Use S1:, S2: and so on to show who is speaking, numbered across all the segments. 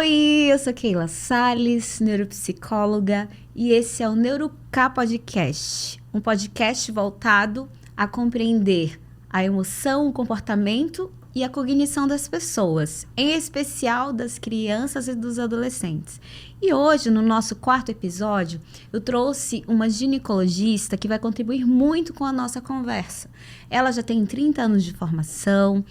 S1: Oi, eu sou Keila Salles, neuropsicóloga, e esse é o NeuroK Podcast, um podcast voltado a compreender a emoção, o comportamento e a cognição das pessoas, em especial das crianças e dos adolescentes. E hoje, no nosso quarto episódio, eu trouxe uma ginecologista que vai contribuir muito com a nossa conversa. Ela já tem 30 anos de formação,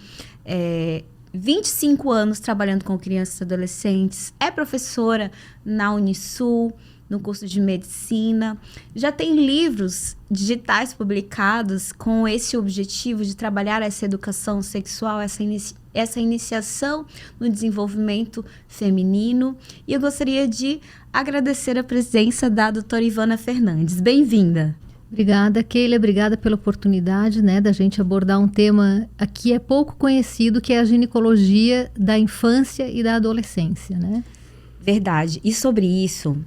S1: 25 anos trabalhando com crianças e adolescentes, é professora na Unisul, no curso de medicina, já tem livros digitais publicados com esse objetivo de trabalhar essa educação sexual, essa iniciação no desenvolvimento feminino. E eu gostaria de agradecer a presença da doutora Ivana Fernandes. Bem-vinda!
S2: Obrigada, Keila. Obrigada pela oportunidade, da gente abordar um tema aqui pouco conhecido, que é a ginecologia da infância e da adolescência,
S1: Verdade. E sobre isso,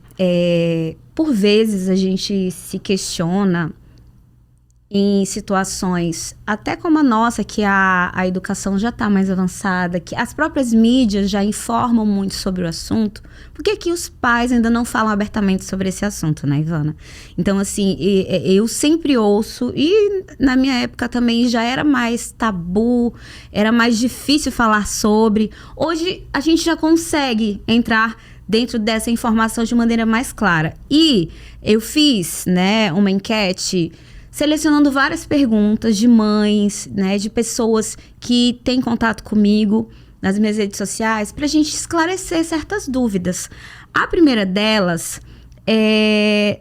S1: por vezes a gente se questiona em situações, até como a nossa, que a educação já está mais avançada, que as próprias mídias já informam muito sobre o assunto, por que os pais ainda não falam abertamente sobre esse assunto, Ivana? Então, assim, eu sempre ouço, e na minha época também já era mais tabu, era mais difícil falar sobre. Hoje a gente já consegue entrar dentro dessa informação de maneira mais clara. E eu fiz, uma enquete selecionando várias perguntas de mães, de pessoas que têm contato comigo nas minhas redes sociais, para a gente esclarecer certas dúvidas. A primeira delas é: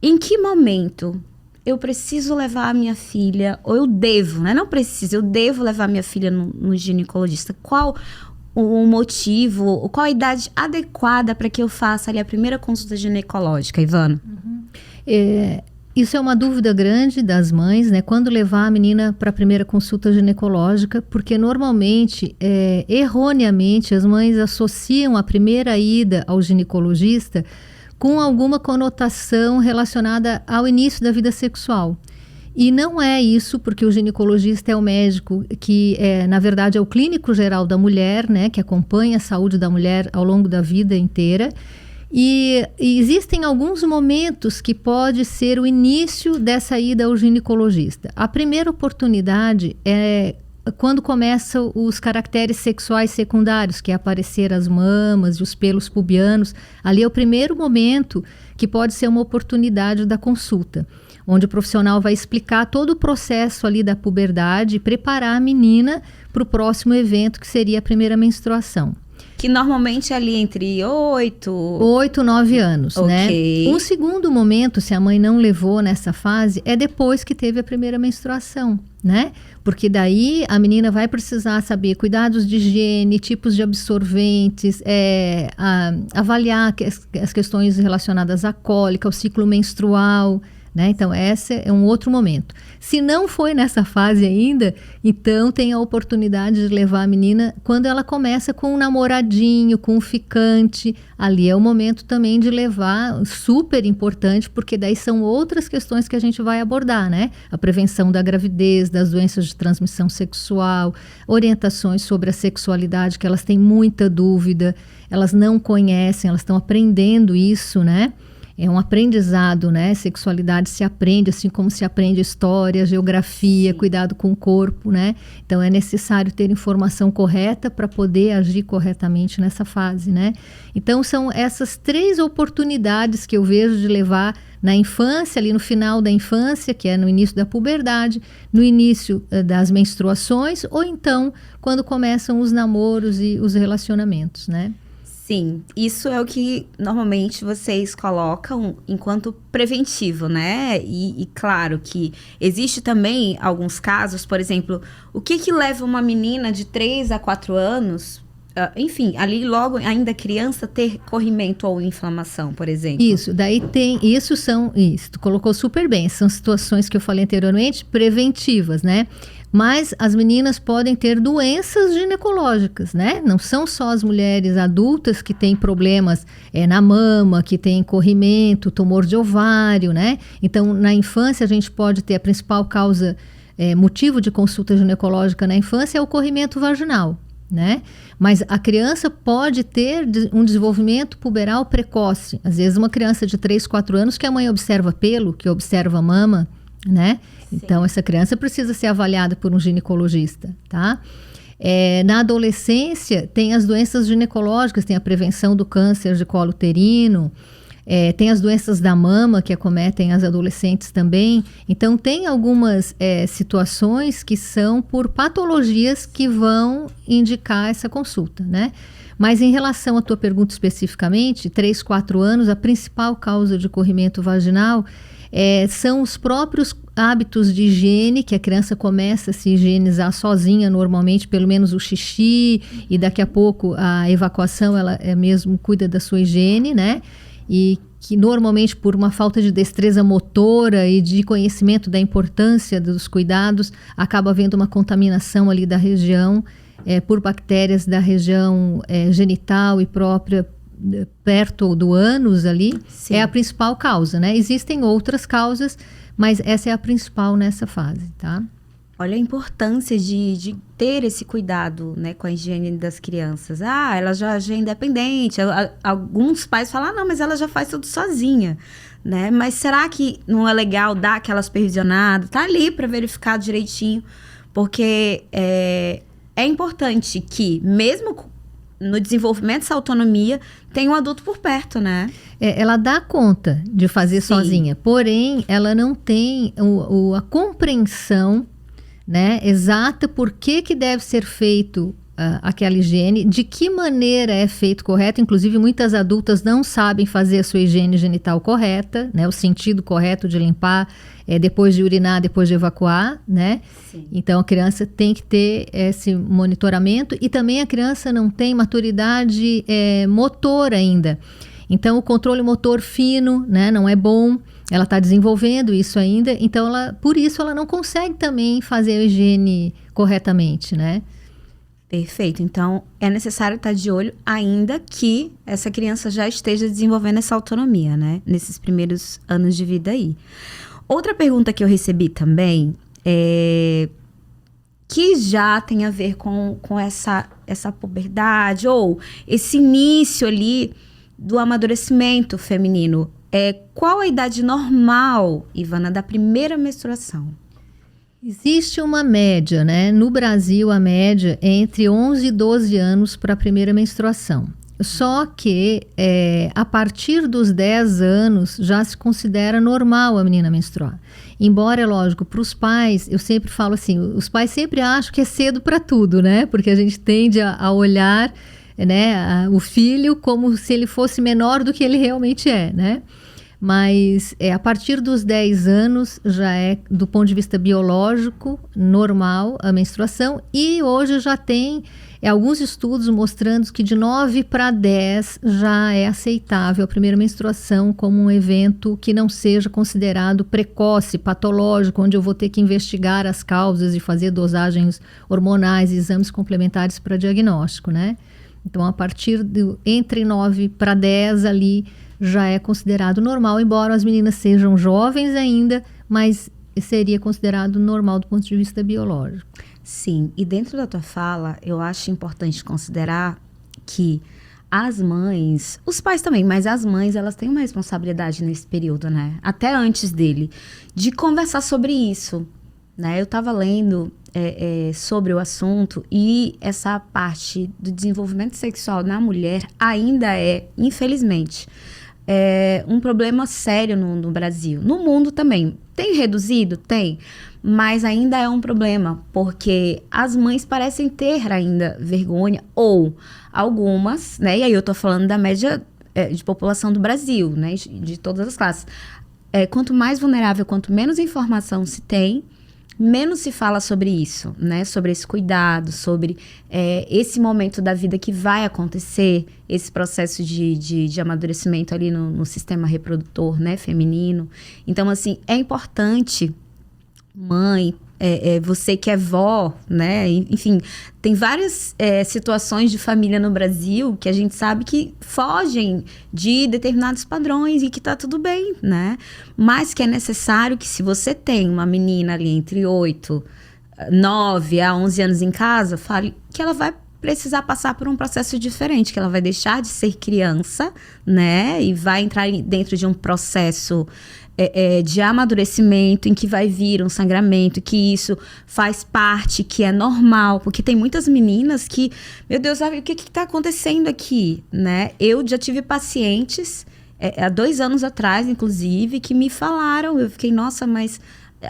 S1: em que momento eu preciso levar a minha filha, ou eu devo, não preciso, eu devo levar a minha filha no ginecologista? Qual o motivo, qual a idade adequada para que eu faça ali a primeira consulta ginecológica, Ivana?
S2: Isso é uma dúvida grande das mães, quando levar a menina para a primeira consulta ginecológica, porque normalmente, erroneamente, as mães associam a primeira ida ao ginecologista com alguma conotação relacionada ao início da vida sexual. E não é isso, porque o ginecologista é o médico que, na verdade, é o clínico geral da mulher, que acompanha a saúde da mulher ao longo da vida inteira. E existem alguns momentos que pode ser o início dessa ida ao ginecologista. A primeira oportunidade é quando começam os caracteres sexuais secundários, que é aparecer as mamas e os pelos pubianos. Ali é o primeiro momento que pode ser uma oportunidade da consulta, onde o profissional vai explicar todo o processo ali da puberdade e preparar a menina para o próximo evento, que seria a primeira menstruação.
S1: Que normalmente é ali entre
S2: 8, 9 anos,
S1: okay.
S2: Um segundo momento, se a mãe não levou nessa fase, é depois que teve a primeira menstruação, Porque daí a menina vai precisar saber cuidados de higiene, tipos de absorventes, avaliar as questões relacionadas à cólica, ao ciclo menstrual, Então, esse é um outro momento. Se não foi nessa fase ainda, então tem a oportunidade de levar a menina quando ela começa com um namoradinho, com um ficante. Ali é o momento também de levar, super importante, porque daí são outras questões que a gente vai abordar, A prevenção da gravidez, das doenças de transmissão sexual, orientações sobre a sexualidade, que elas têm muita dúvida, elas não conhecem, elas estão aprendendo isso, É um aprendizado, Sexualidade se aprende, assim como se aprende história, geografia, cuidado com o corpo, Então é necessário ter informação correta para poder agir corretamente nessa fase, Então são essas 3 oportunidades que eu vejo de levar na infância, ali no final da infância, que é no início da puberdade, no início das menstruações, ou então quando começam os namoros e os relacionamentos,
S1: Sim, isso é o que normalmente vocês colocam enquanto preventivo, E claro que existe também alguns casos, por exemplo, o que leva uma menina de 3 a 4 anos, enfim, ali logo ainda criança, ter corrimento ou inflamação, por exemplo?
S2: Isso, daí tem, isso, tu colocou super bem, são situações que eu falei anteriormente, preventivas, Mas as meninas podem ter doenças ginecológicas, Não são só as mulheres adultas que têm problemas na mama, que têm corrimento, tumor de ovário, Então, na infância, a gente pode ter a principal causa, motivo de consulta ginecológica na infância é o corrimento vaginal, né? Mas a criança pode ter um desenvolvimento puberal precoce. Às vezes uma criança de 3, 4 anos que a mãe observa pelo, que observa a mama, né? Sim. Então essa criança precisa ser avaliada por um ginecologista, tá? Na adolescência tem as doenças ginecológicas, tem a prevenção do câncer de colo uterino, tem as doenças da mama que acometem as adolescentes também. Então tem algumas situações que são por patologias que vão indicar essa consulta, né? Mas em relação à tua pergunta especificamente, 3, 4 anos, a principal causa de corrimento vaginal são os próprios hábitos de higiene, que a criança começa a se higienizar sozinha normalmente, pelo menos o xixi, e daqui a pouco a evacuação, ela mesmo cuida da sua higiene, né? E que normalmente por uma falta de destreza motora e de conhecimento da importância dos cuidados, acaba havendo uma contaminação ali da região por bactérias da região genital e própria perto do ânus ali. Sim. É a principal causa, né? Existem outras causas, mas essa é a principal nessa fase, tá?
S1: Olha a importância de ter esse cuidado, né, com a higiene das crianças. Ela já é independente. Alguns pais falam, não, mas ela já faz tudo sozinha, né? Mas será que não é legal dar aquela supervisionada? Tá ali para verificar direitinho, porque é importante que, mesmo no desenvolvimento dessa autonomia, tem um adulto por perto, né?
S2: Ela dá conta de fazer sozinha, porém, ela não tem a compreensão, né, exata por que deve ser feito aquela higiene, de que maneira é feito correto. Inclusive, muitas adultas não sabem fazer a sua higiene genital correta, né, o sentido correto de limpar depois de urinar, depois de evacuar, né? Sim. Então, a criança tem que ter esse monitoramento, e também a criança não tem maturidade motor ainda. Então, o controle motor fino, né, não é bom. Ela está desenvolvendo isso ainda, então por isso ela não consegue também fazer a higiene corretamente, né?
S1: Perfeito. Então, é necessário estar de olho ainda que essa criança já esteja desenvolvendo essa autonomia, né? Nesses primeiros anos de vida aí. Outra pergunta que eu recebi também que já tem a ver com essa puberdade ou esse início ali do amadurecimento feminino. Qual a idade normal, Ivana, da primeira menstruação?
S2: Existe uma média, né? No Brasil, a média é entre 11 e 12 anos para a primeira menstruação. Só que a partir dos 10 anos já se considera normal a menina menstruar. Embora, é lógico, para os pais, eu sempre falo assim, os pais sempre acham que é cedo para tudo, né? Porque a gente tende a olhar, né, o filho como se ele fosse menor do que ele realmente é, né? Mas a partir dos 10 anos já é, do ponto de vista biológico, normal a menstruação. E hoje já tem alguns estudos mostrando que de 9 para 10 já é aceitável a primeira menstruação como um evento que não seja considerado precoce, patológico, onde eu vou ter que investigar as causas e fazer dosagens hormonais e exames complementares para diagnóstico, né? Então, a partir entre 9 para 10 ali, já é considerado normal, embora as meninas sejam jovens ainda, mas seria considerado normal do ponto de vista biológico.
S1: Sim, e dentro da tua fala, eu acho importante considerar que as mães, os pais também, mas as mães, elas têm uma responsabilidade nesse período, né? Até antes dele, de conversar sobre isso, né? Eu estava lendo sobre o assunto, e essa parte do desenvolvimento sexual na mulher ainda infelizmente, um problema sério no Brasil. No mundo também. Tem reduzido? Tem. Mas ainda é um problema, porque as mães parecem ter ainda vergonha, ou algumas, né? E aí eu tô falando da média de população do Brasil, né? De todas as classes. Quanto mais vulnerável, quanto menos informação se tem, menos se fala sobre isso, né? Sobre esse cuidado, sobre esse momento da vida que vai acontecer, esse processo de amadurecimento ali no sistema reprodutor, né? Feminino. Então, assim, é importante, mãe, você que é vó, né? Enfim, tem várias situações de família no Brasil que a gente sabe que fogem de determinados padrões e que tá tudo bem, né? Mas que é necessário que, se você tem uma menina ali entre 9 a 11 anos em casa, fale que ela vai precisar passar por um processo diferente, que ela vai deixar de ser criança, né? E vai entrar dentro de um processo de amadurecimento, em que vai vir um sangramento, que isso faz parte, que é normal, porque tem muitas meninas que, meu Deus, sabe o que está acontecendo aqui, né? Eu já tive pacientes, há 2 anos atrás, inclusive, que me falaram, eu fiquei, nossa, mas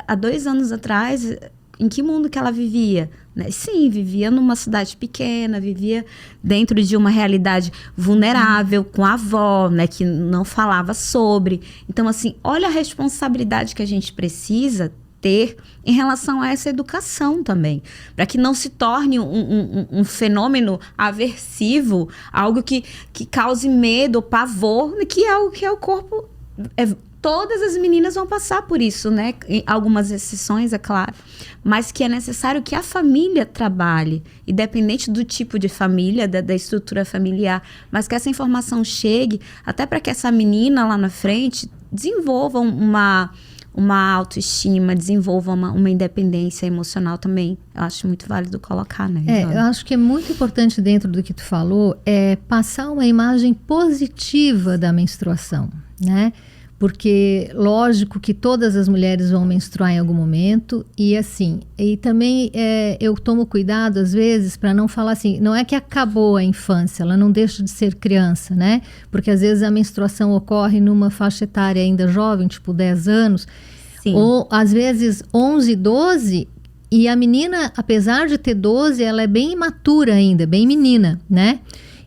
S1: há 2 anos atrás, em que mundo que ela vivia? Né? Sim, vivia numa cidade pequena, vivia dentro de uma realidade vulnerável, com a avó, né, que não falava sobre. Então, assim, olha a responsabilidade que a gente precisa ter em relação a essa educação também, para que não se torne um fenômeno aversivo, algo que cause medo ou pavor, que é o corpo... Todas as meninas vão passar por isso, né? Em algumas exceções, é claro. Mas que é necessário que a família trabalhe, independente do tipo de família, da estrutura familiar. Mas que essa informação chegue, até para que essa menina lá na frente desenvolva uma autoestima, desenvolva uma independência emocional também. Eu acho muito válido colocar, né?
S2: Eu acho que é muito importante dentro do que tu falou, passar uma imagem positiva da menstruação, né? Porque, lógico que todas as mulheres vão menstruar em algum momento e também eu tomo cuidado às vezes para não falar assim, não é que acabou a infância, ela não deixa de ser criança, né? Porque às vezes a menstruação ocorre numa faixa etária ainda jovem, tipo 10 anos, Sim. Ou às vezes 11, 12, e a menina, apesar de ter 12, ela é bem imatura ainda, bem menina, né?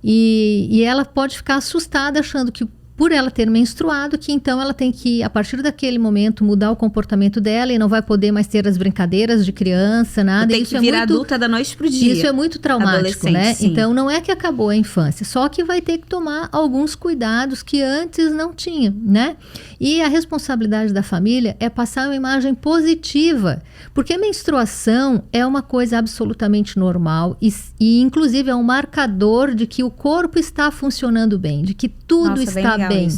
S2: E ela pode ficar assustada achando que por ela ter menstruado, que então ela tem que, a partir daquele momento, mudar o comportamento dela e não vai poder mais ter as brincadeiras de criança, nada.
S1: Tem que virar adulta da noite pro dia.
S2: Isso é muito traumático, né?
S1: Sim.
S2: Então, não é que acabou a infância, só que vai ter que tomar alguns cuidados que antes não tinha, né? E a responsabilidade da família é passar uma imagem positiva, porque a menstruação é uma coisa absolutamente normal e inclusive, é um marcador de que o corpo está funcionando bem, de que tudo está bem,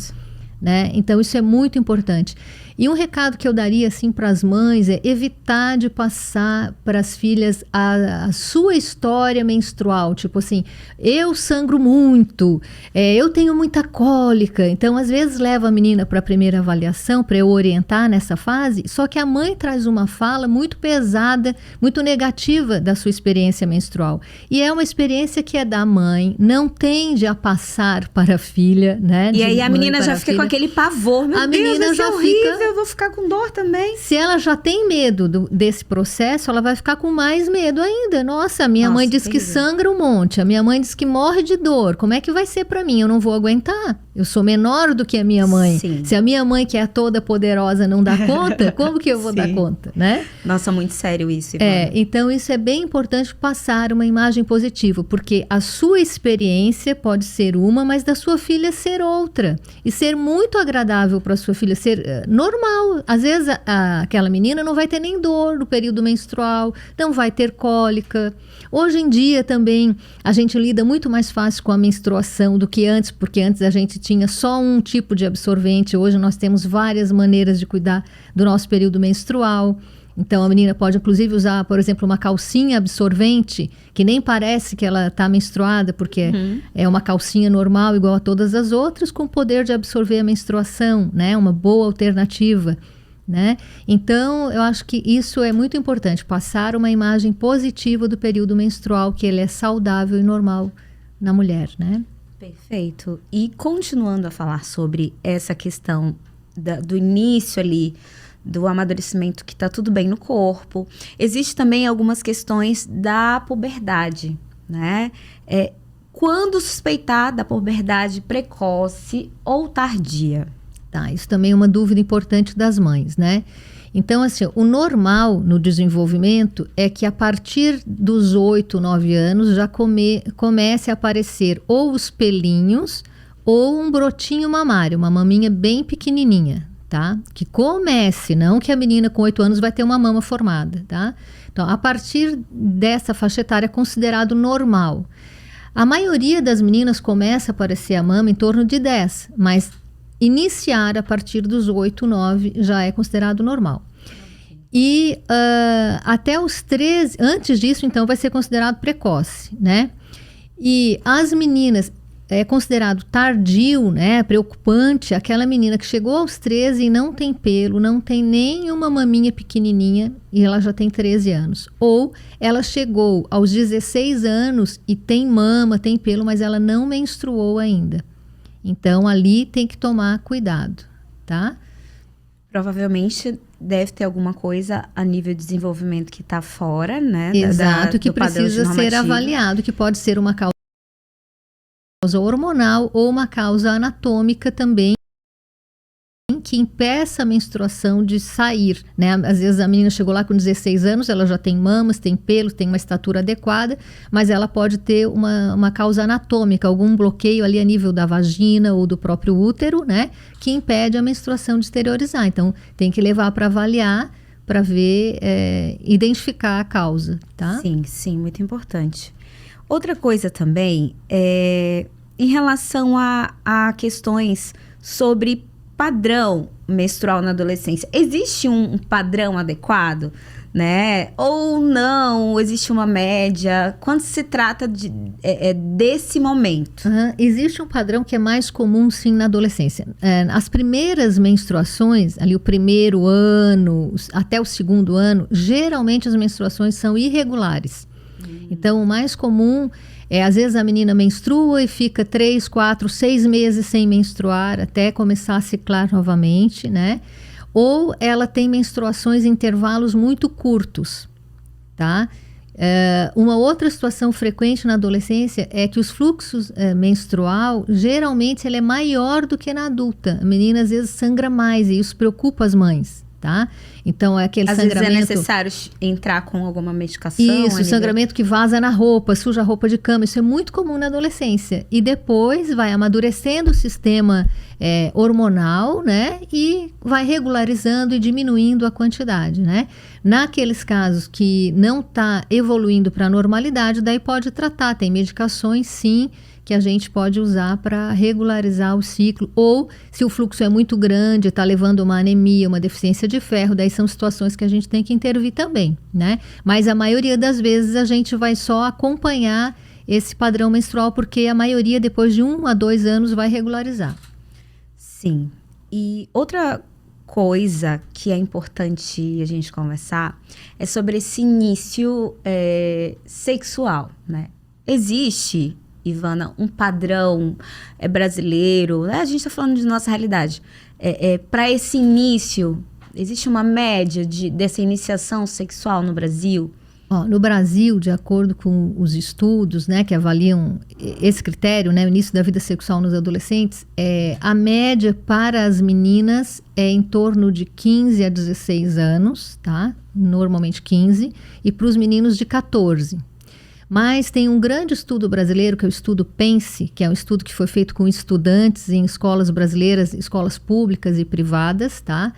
S2: né? Então isso é muito importante. E um recado que eu daria assim para as mães é evitar de passar para as filhas a sua história menstrual, tipo assim, eu sangro muito, eu tenho muita cólica. Então às vezes leva a menina para a primeira avaliação para eu orientar nessa fase, só que a mãe traz uma fala muito pesada, muito negativa da sua experiência menstrual. E é uma experiência que é da mãe, não tende a passar para a filha, né?
S1: E aí a menina já fica com aquele pavor, meu Deus, isso é horrível. Eu vou ficar com dor também.
S2: Se ela já tem medo desse processo, ela vai ficar com mais medo ainda. Nossa, a minha mãe diz que sangra um monte. A minha mãe diz que morre de dor. Como é que vai ser pra mim? Eu não vou aguentar. Eu sou menor do que a minha mãe.
S1: Sim.
S2: Se a minha mãe, que é toda poderosa, não dá conta, como que eu vou dar conta, né?
S1: Nossa, muito sério isso, Ivana.
S2: Então isso é bem importante, passar uma imagem positiva, porque a sua experiência pode ser uma, mas da sua filha ser outra. E ser muito agradável para sua filha, ser normal. Às vezes aquela menina não vai ter nem dor no período menstrual, não vai ter cólica. Hoje em dia também a gente lida muito mais fácil com a menstruação do que antes, porque antes a gente tinha só um tipo de absorvente. Hoje nós temos várias maneiras de cuidar do nosso período menstrual. Então a menina pode inclusive usar, por exemplo, uma calcinha absorvente, que nem parece que ela está menstruada, porque é uma calcinha normal igual a todas as outras, com o poder de absorver a menstruação, né? Uma boa alternativa, né? Então eu acho que isso é muito importante, passar uma imagem positiva do período menstrual, que ele é saudável e normal na mulher, né?
S1: Perfeito. E continuando a falar sobre essa questão do início ali, do amadurecimento, que está tudo bem no corpo. Existe também algumas questões da puberdade, né? Quando suspeitar da puberdade precoce ou tardia?
S2: Tá, isso também é uma dúvida importante das mães, né? Então, assim, o normal no desenvolvimento é que a partir dos 8, 9 anos já comece a aparecer ou os pelinhos ou um brotinho mamário, uma maminha bem pequenininha. Tá? Que comece, não que a menina com 8 anos vai ter uma mama formada, tá? Então, a partir dessa faixa etária é considerado normal. A maioria das meninas começa a aparecer a mama em torno de 10, mas iniciar a partir dos 8, 9 já é considerado normal. E até os 13, antes disso, então, vai ser considerado precoce, né? E as meninas, é considerado tardio, né, preocupante, aquela menina que chegou aos 13 e não tem pelo, não tem nenhuma maminha pequenininha e ela já tem 13 anos. Ou ela chegou aos 16 anos e tem mama, tem pelo, mas ela não menstruou ainda. Então, ali tem que tomar cuidado, tá?
S1: Provavelmente deve ter alguma coisa a nível de desenvolvimento que está fora, né?
S2: Exato, que
S1: do padrão
S2: precisa ser
S1: normativo.
S2: avaliado, que pode ser uma causa hormonal ou uma causa anatômica também, que impeça a menstruação de sair, né? Às vezes a menina chegou lá com 16 anos, ela já tem mamas, tem pelos, tem uma estatura adequada, mas ela pode ter uma causa anatômica, algum bloqueio ali a nível da vagina ou do próprio útero, né? Que impede a menstruação de exteriorizar. Então, tem que levar para avaliar, para ver, identificar a causa, tá?
S1: Sim, sim, muito importante. Outra coisa também é em relação a questões sobre padrão menstrual na adolescência. Existe um padrão adequado, né? Ou não? Existe uma média? Quando se trata desse momento?
S2: Existe um padrão que é mais comum, sim, na adolescência. As primeiras menstruações, ali o primeiro ano até o segundo ano, geralmente as menstruações são irregulares. Então, o mais comum às vezes a menina menstrua e fica 3, 4, 6 meses sem menstruar até começar a ciclar novamente, né? Ou ela tem menstruações em intervalos muito curtos, tá? Uma outra situação frequente na adolescência é que os fluxos menstrual, geralmente ele é maior do que na adulta. A menina às vezes sangra mais e isso preocupa as mães, tá? Então, é aquele sangramento...
S1: Às vezes é necessário entrar com alguma medicação?
S2: Isso, sangramento que vaza na roupa, suja a roupa de cama. Isso é muito comum na adolescência. E depois vai amadurecendo o sistema hormonal, né? E vai regularizando e diminuindo a quantidade, né? Naqueles casos que não está evoluindo para a normalidade, daí pode tratar. Tem medicações, sim, que a gente pode usar para regularizar o ciclo. Ou, se o fluxo é muito grande, está levando uma anemia, uma deficiência de ferro, daí são situações que a gente tem que intervir também, né? Mas a maioria das vezes a gente vai só acompanhar esse padrão menstrual, porque a maioria, depois de 1 a 2 anos, vai regularizar.
S1: Sim. E outra coisa que é importante a gente conversar é sobre esse início sexual, né? Existe, Ivana, um padrão brasileiro, a gente está falando de nossa realidade, para esse início, existe uma média dessa iniciação sexual no Brasil?
S2: No Brasil, de acordo com os estudos, né, que avaliam esse critério, né, o início da vida sexual nos adolescentes, a média para as meninas é em torno de 15 a 16 anos, tá? Normalmente 15, e para os meninos de 14. Mas tem um grande estudo brasileiro, que é o estudo PENSE, que é um estudo que foi feito com estudantes em escolas brasileiras, escolas públicas e privadas, tá?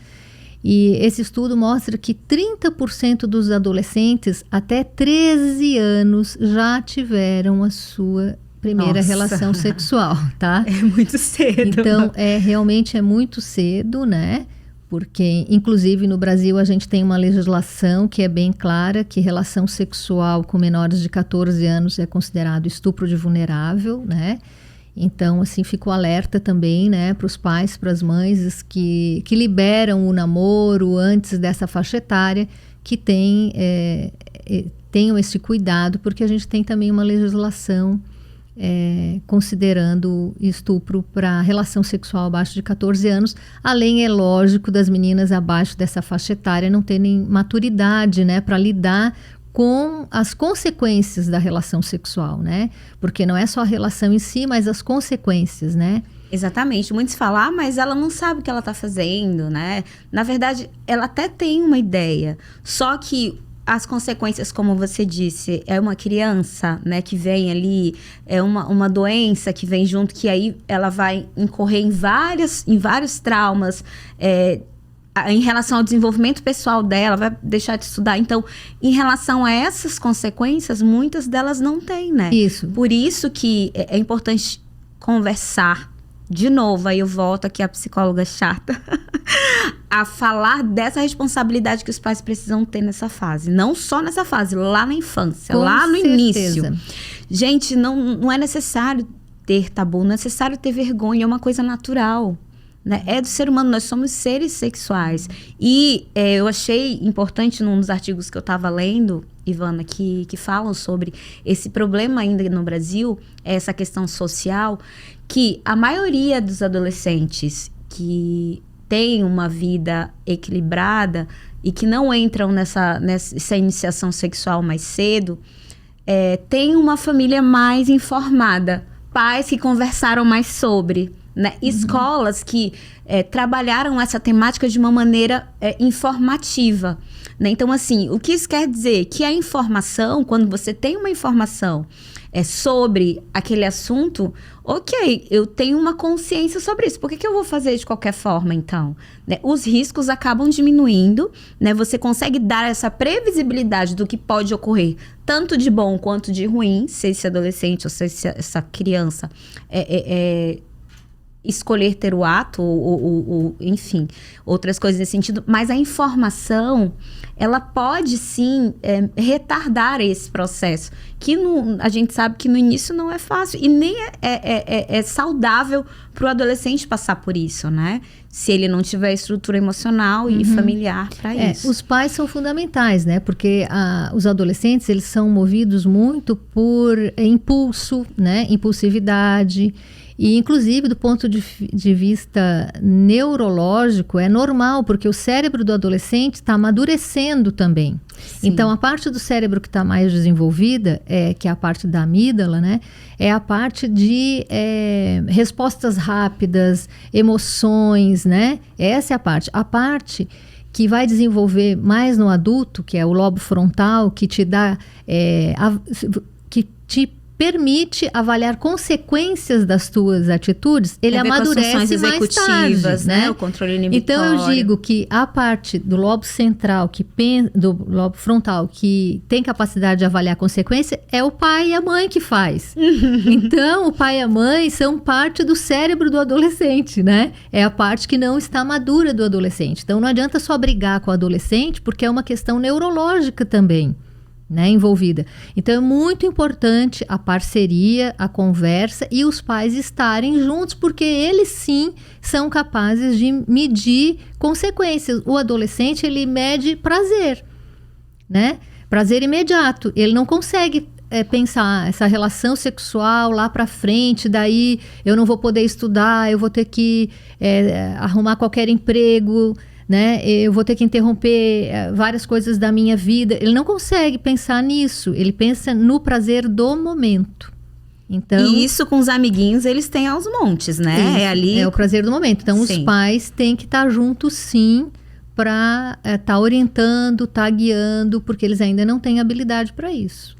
S2: E esse estudo mostra que 30% dos adolescentes até 13 anos já tiveram a sua primeira relação sexual, tá?
S1: É muito cedo.
S2: Então, realmente é muito cedo, né? Porque, inclusive, no Brasil, a gente tem uma legislação que é bem clara, que relação sexual com menores de 14 anos é considerado estupro de vulnerável, né? Então, assim, fico alerta também, né, para os pais, para as mães que liberam o namoro antes dessa faixa etária, que tenham esse cuidado, porque a gente tem também uma legislação considerando estupro para relação sexual abaixo de 14 anos, além, é lógico, das meninas abaixo dessa faixa etária não terem maturidade, né, para lidar com as consequências da relação sexual, né? Porque não é só a relação em si, mas as consequências, né?
S1: Exatamente. Muitos falam, mas ela não sabe o que ela está fazendo, né? Na verdade, ela até tem uma ideia, só que as consequências, como você disse, é uma criança, né, que vem ali, é uma doença que vem junto, que aí ela vai incorrer em vários traumas, em relação ao desenvolvimento pessoal dela, vai deixar de estudar. Então, em relação a essas consequências, muitas delas não têm, né?
S2: Isso.
S1: Por isso que é importante conversar. De novo, aí eu volto aqui a psicóloga chata. a falar dessa responsabilidade que os pais precisam ter nessa fase. Não só nessa fase, lá na infância, lá no início. Gente, não é necessário ter tabu, não é necessário ter vergonha, é uma coisa natural. Né? É do ser humano, nós somos seres sexuais. E eu achei importante num dos artigos que eu estava lendo, Ivana, que falam sobre esse problema ainda no Brasil, essa questão social, que a maioria dos adolescentes que têm uma vida equilibrada e que não entram nessa iniciação sexual mais cedo, tem uma família mais informada, pais que conversaram mais sobre, né? Escolas que trabalharam essa temática de uma maneira informativa, né? Então, assim, o que isso quer dizer? Que a informação, quando você tem uma informação sobre aquele assunto, ok, eu tenho uma consciência sobre isso. Por que eu vou fazer de qualquer forma, então? Né? Os riscos acabam diminuindo, né? Você consegue dar essa previsibilidade do que pode ocorrer, tanto de bom quanto de ruim, se esse adolescente ou se essa criança escolher ter o ato ou enfim, outras coisas nesse sentido. Mas a informação, ela pode sim retardar esse processo, que a gente sabe que no início não é fácil e nem é saudável para o adolescente passar por isso, né? Se ele não tiver estrutura emocional e familiar para isso.
S2: Os pais são fundamentais, né? Porque os adolescentes, eles são movidos muito por impulso, né? Impulsividade. E, inclusive, do ponto de vista neurológico, é normal, porque o cérebro do adolescente está amadurecendo também. Sim. Então, a parte do cérebro que está mais desenvolvida, que é a parte da amígdala, né? É a parte de respostas rápidas, emoções, né? Essa é a parte. A parte que vai desenvolver mais no adulto, que é o lobo frontal, que te dá... que te permite avaliar consequências das tuas atitudes, ele amadurece mais tarde, né?
S1: O controle inibitório.
S2: Então eu digo que a parte do lobo central, do lobo frontal, que tem capacidade de avaliar consequência, é o pai e a mãe que faz. Então o pai e a mãe são parte do cérebro do adolescente, né? É a parte que não está madura do adolescente. Então não adianta só brigar com o adolescente, porque é uma questão neurológica também, né, envolvida. Então é muito importante a parceria, a conversa e os pais estarem juntos, porque eles sim são capazes de medir consequências. O adolescente, ele mede prazer, né? Prazer imediato. Ele não consegue pensar essa relação sexual lá para frente, daí eu não vou poder estudar, eu vou ter que arrumar qualquer emprego, né? Eu vou ter que interromper várias coisas da minha vida. Ele não consegue pensar nisso. Ele pensa no prazer do momento. Então,
S1: e isso com os amiguinhos, eles têm aos montes, né?
S2: É o prazer do momento. Então, sim, os pais têm que estar juntos, sim, para estar orientando, estar guiando, porque eles ainda não têm habilidade para isso.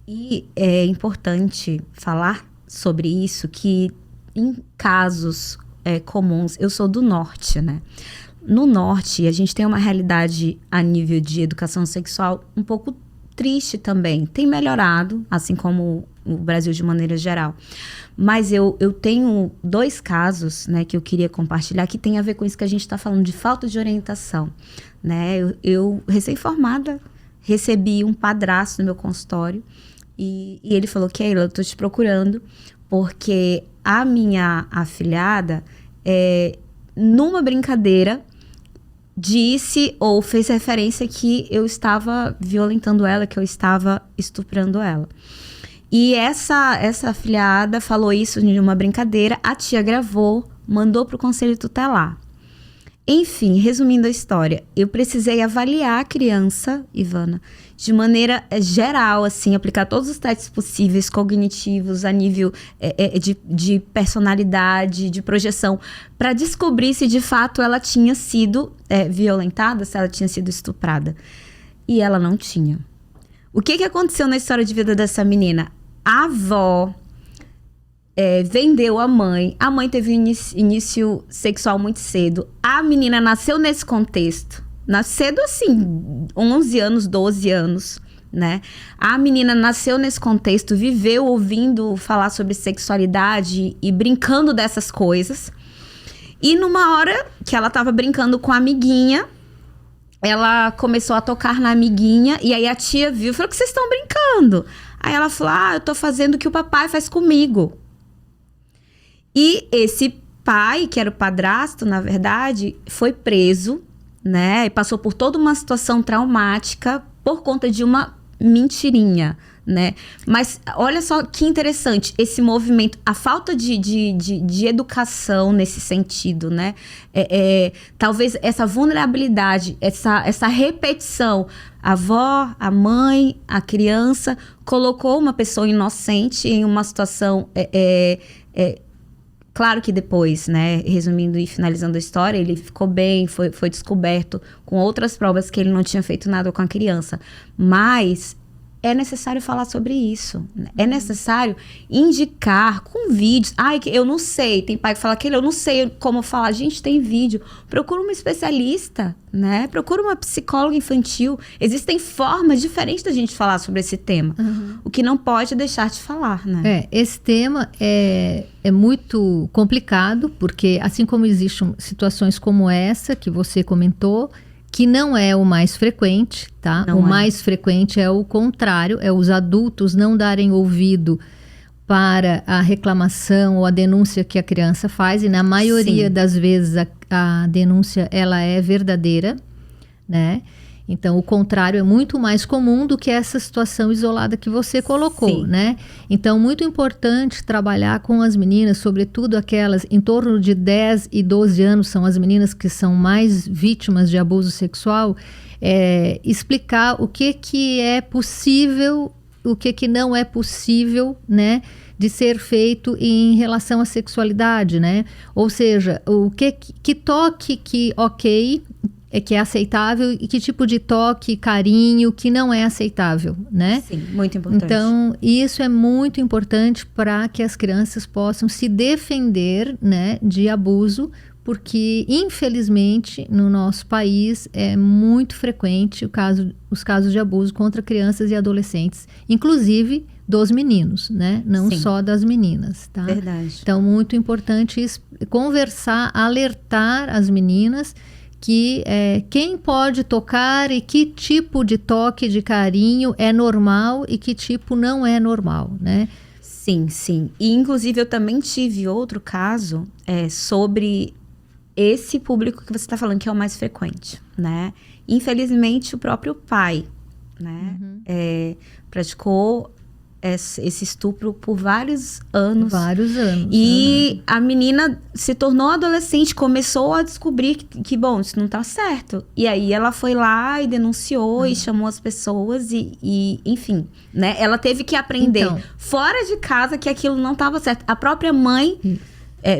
S1: E é importante falar sobre isso, que em casos comuns... Eu sou do norte, né? No norte, a gente tem uma realidade a nível de educação sexual um pouco triste também. Tem melhorado, assim como o Brasil de maneira geral. Mas eu tenho 2 casos, né, que eu queria compartilhar, que tem a ver com isso que a gente está falando, de falta de orientação. Né? Eu recém-formada, recebi um padrasto no meu consultório e ele falou: Keila, eu estou te procurando porque a minha afilhada, numa brincadeira, disse ou fez referência que eu estava violentando ela, que eu estava estuprando ela. E essa afilhada falou isso em uma brincadeira, a tia gravou, mandou para o conselho tutelar. Enfim, resumindo a história, eu precisei avaliar a criança, Ivana, de maneira geral, assim, aplicar todos os testes possíveis, cognitivos, a nível de personalidade, de projeção, para descobrir se de fato ela tinha sido violentada, se ela tinha sido estuprada. E ela não tinha. O que aconteceu na história de vida dessa menina? A avó vendeu a mãe teve um início sexual muito cedo, a menina nasceu nesse contexto, cedo assim, 11 anos, 12 anos, né? A menina nasceu nesse contexto, viveu ouvindo falar sobre sexualidade e brincando dessas coisas, E numa hora que ela tava brincando com a amiguinha, ela começou a tocar na amiguinha, e aí a tia viu e falou: que vocês estão brincando? Aí ela falou: eu tô fazendo o que o papai faz comigo. E esse pai, que era o padrasto, na verdade, foi preso, né? E passou por toda uma situação traumática por conta de uma mentirinha, né? Mas olha só que interessante esse movimento, a falta de educação nesse sentido, né? Talvez essa vulnerabilidade, essa repetição, a avó, a mãe, a criança colocou uma pessoa inocente em uma situação claro que depois, né, resumindo e finalizando a história, ele ficou bem, foi descoberto com outras provas que ele não tinha feito nada com a criança. Mas é necessário falar sobre isso. É necessário indicar com vídeos. Ai, eu não sei. Tem pai que fala que eu não sei como falar. Gente, tem vídeo. Procura uma especialista, né? Procura uma psicóloga infantil. Existem formas diferentes da gente falar sobre esse tema. O que não pode deixar de falar, né?
S2: Esse tema é muito complicado, porque assim como existem situações como essa que você comentou, que não é o mais frequente, tá? O mais frequente é o contrário, é os adultos não darem ouvido para a reclamação ou a denúncia que a criança faz, e na maioria das vezes a denúncia ela é verdadeira, né? Então, o contrário é muito mais comum do que essa situação isolada que você colocou, né? Então, muito importante trabalhar com as meninas, sobretudo aquelas em torno de 10 e 12 anos, são as meninas que são mais vítimas de abuso sexual, explicar o que é possível, o que não é possível, né, de ser feito em relação à sexualidade, né? Ou seja, que toque que que é aceitável e que tipo de toque, carinho que não é aceitável, né?
S1: Sim, muito importante.
S2: Então, isso é muito importante para que as crianças possam se defender, né, de abuso, porque, infelizmente, no nosso país é muito frequente os casos de abuso contra crianças e adolescentes, inclusive dos meninos, né? Não só das meninas, tá?
S1: Verdade.
S2: Então, muito importante conversar, alertar as meninas que quem pode tocar e que tipo de toque, de carinho é normal e que tipo não é normal, né?
S1: Sim, sim. E, inclusive, eu também tive outro caso sobre esse público que você está falando, que é o mais frequente, né? Infelizmente, o próprio pai, né? Praticou esse estupro por vários anos. E a menina se tornou adolescente, começou a descobrir que bom, isso não tá certo. E aí ela foi lá e denunciou e chamou as pessoas e enfim, né? Ela teve que aprender fora de casa que aquilo não estava certo. A própria mãe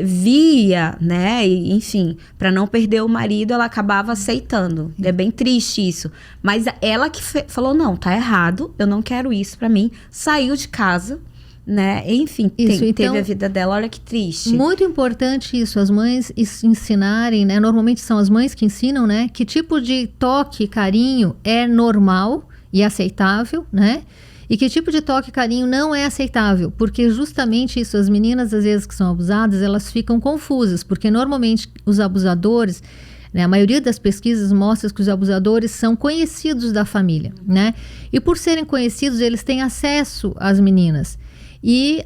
S1: via, né? E, enfim, para não perder o marido, ela acabava aceitando. É bem triste isso. Mas ela que falou, não, tá errado, eu não quero isso para mim. Saiu de casa, né? Enfim, teve a vida dela. Olha que triste.
S2: Muito importante isso, as mães ensinarem, né? Normalmente são as mães que ensinam, né? Que tipo de toque, carinho é normal e aceitável, né? E que tipo de toque e carinho não é aceitável, porque justamente isso, as meninas às vezes que são abusadas, elas ficam confusas, porque normalmente os abusadores, né, a maioria das pesquisas mostra que os abusadores são conhecidos da família, né? E por serem conhecidos, eles têm acesso às meninas. E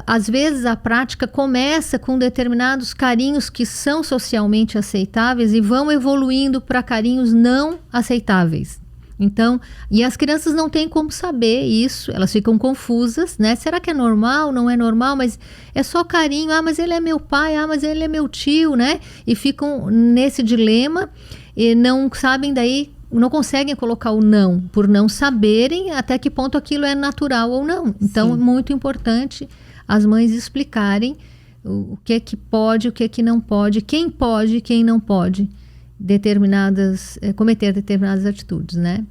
S2: às vezes a prática começa com determinados carinhos que são socialmente aceitáveis e vão evoluindo para carinhos não aceitáveis. Então, e as crianças não têm como saber isso, elas ficam confusas, né? Será que é normal? Não é normal? Mas é só carinho. Ah, mas ele é meu pai. Ah, mas ele é meu tio, né? E ficam nesse dilema e não sabem daí, não conseguem colocar o não, por não saberem até que ponto aquilo é natural ou não. Então, é muito importante as mães explicarem o que é que pode, o que é que não pode, e quem não pode cometer determinadas atitudes, né?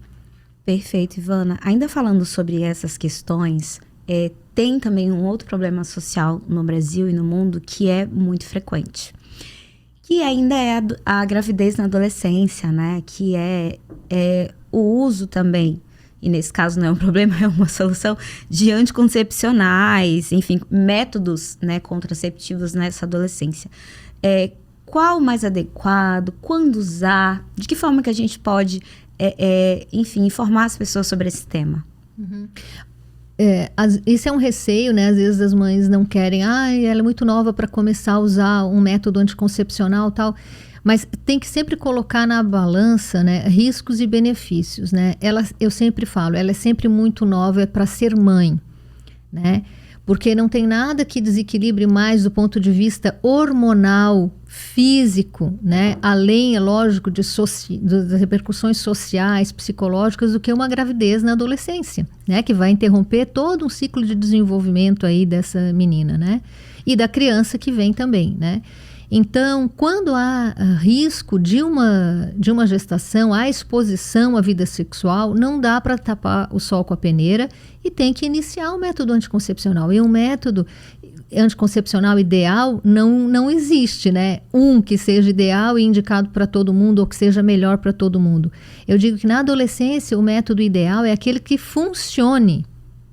S1: Perfeito, Ivana. Ainda falando sobre essas questões, tem também um outro problema social no Brasil e no mundo que é muito frequente, que ainda é a gravidez na adolescência, né? Que é o uso também, e nesse caso não é um problema, é uma solução, de anticoncepcionais, enfim, métodos, né, contraceptivos nessa adolescência. qual o mais adequado, quando usar, de que forma que a gente pode, enfim, informar as pessoas sobre esse tema?
S2: Isso é um receio, né? Às vezes as mães não querem, ela é muito nova para começar a usar um método anticoncepcional e tal. Mas tem que sempre colocar na balança, né, riscos e benefícios, né? Eu sempre falo, ela é sempre muito nova para ser mãe, né? Porque não tem nada que desequilibre mais do ponto de vista hormonal, físico, né? Além, é lógico, das repercussões sociais, psicológicas, do que uma gravidez na adolescência, né? Que vai interromper todo um ciclo de desenvolvimento aí dessa menina, né? E da criança que vem também, né? Então, quando há risco de uma gestação, há exposição à vida sexual, não dá para tapar o sol com a peneira e tem que iniciar o método anticoncepcional. E um método anticoncepcional ideal não existe, né? Que seja ideal e indicado para todo mundo ou que seja melhor para todo mundo. Eu digo que na adolescência o método ideal é aquele que funcione.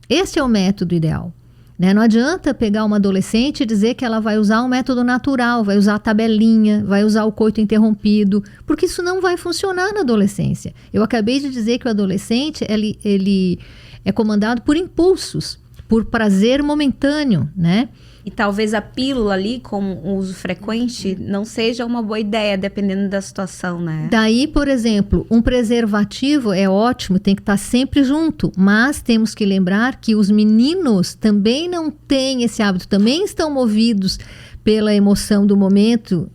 S2: Esse é o método ideal. Né? Não adianta pegar uma adolescente e dizer que ela vai usar um método natural, vai usar a tabelinha, vai usar o coito interrompido, porque isso não vai funcionar na adolescência. Eu acabei de dizer que o adolescente ele é comandado por impulsos, por prazer momentâneo, né?
S1: E talvez a pílula ali, com o uso frequente, não seja uma boa ideia, dependendo da situação, né?
S2: Daí, por exemplo, um preservativo é ótimo, tem que estar sempre junto. Mas temos que lembrar que os meninos também não têm esse hábito, também estão movidos pela emoção do momento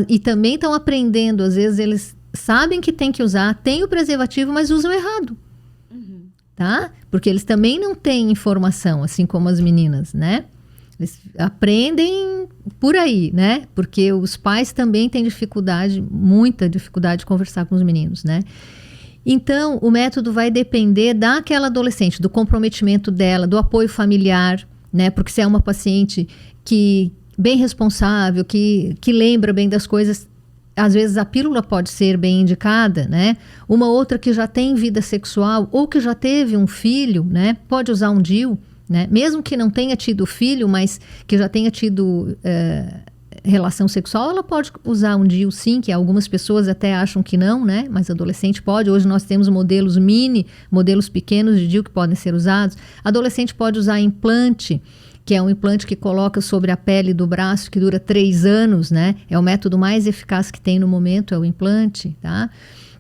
S2: e também estão aprendendo. Às vezes eles sabem que tem que usar, tem o preservativo, mas usam errado. Tá? Porque eles também não têm informação, assim como as meninas, né? Eles aprendem por aí, né? Porque os pais também têm muita dificuldade de conversar com os meninos, né? Então, o método vai depender daquela adolescente, do comprometimento dela, do apoio familiar, né? Porque se é uma paciente bem responsável, que lembra bem das coisas, às vezes a pílula pode ser bem indicada, né? Uma outra que já tem vida sexual ou que já teve um filho, né? Pode usar um DIU, né? Mesmo que não tenha tido filho, mas que já tenha tido relação sexual, ela pode usar um DIU sim, que algumas pessoas até acham que não, né? Mas adolescente pode. Hoje nós temos modelos modelos pequenos de DIU que podem ser usados. Adolescente pode usar implante, que é um implante que coloca sobre a pele do braço, que dura 3 anos, né? É o método mais eficaz que tem no momento, é o implante, tá?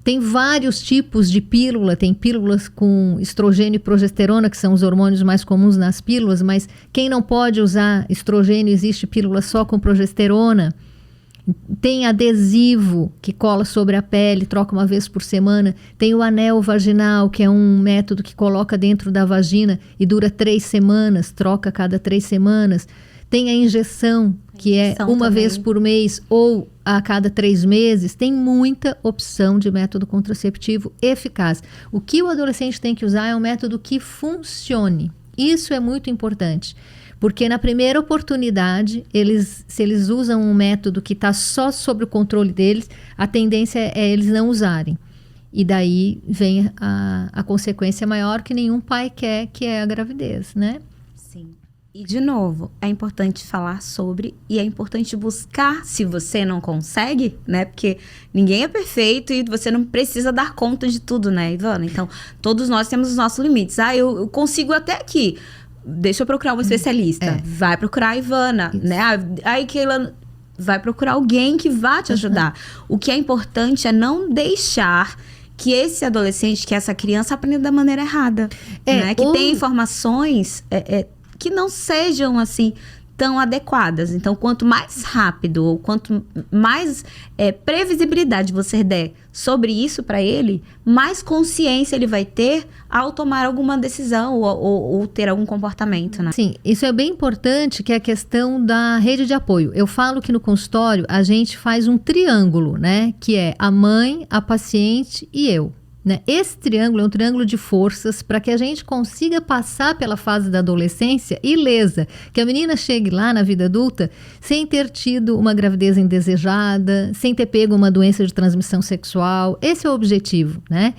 S2: Tem vários tipos de pílula, tem pílulas com estrogênio e progesterona, que são os hormônios mais comuns nas pílulas, mas quem não pode usar estrogênio, existe pílula só com progesterona. Tem adesivo que cola sobre a pele, troca uma vez por semana. Tem o anel vaginal, que é um método que coloca dentro da vagina e dura 3 semanas, troca a cada 3 semanas. Tem a injeção, que é uma também. Vez por mês ou a cada 3 meses. Tem muita opção de método contraceptivo eficaz. O que o adolescente tem que usar é um método que funcione. Isso é muito importante. Porque na primeira oportunidade, se eles usam um método que está só sob o controle deles, a tendência é eles não usarem. E daí vem a consequência maior que nenhum pai quer, que é a gravidez, né?
S1: Sim. E, de novo, é importante falar sobre e é importante buscar se você não consegue, né? Porque ninguém é perfeito e você não precisa dar conta de tudo, né, Ivana? Então, todos nós temos os nossos limites. Eu consigo até aqui. Deixa eu procurar um especialista. Vai procurar a Ivana, né? Aí, Keila, vai procurar alguém que vá te ajudar. O que é importante é não deixar que esse adolescente, que essa criança aprenda da maneira errada. Né? Que tem informações que não sejam, assim, tão adequadas. Então, quanto mais rápido ou quanto mais previsibilidade você der sobre isso para ele, mais consciência ele vai ter ao tomar alguma decisão ou ter algum comportamento, né?
S2: Sim, isso é bem importante, que é a questão da rede de apoio. Eu falo que no consultório a gente faz um triângulo, né? Que é a mãe, a paciente e eu. Né? Esse triângulo é um triângulo de forças para que a gente consiga passar pela fase da adolescência ilesa, que a menina chegue lá na vida adulta sem ter tido uma gravidez indesejada, sem ter pego uma doença de transmissão sexual. Esse é o objetivo, né?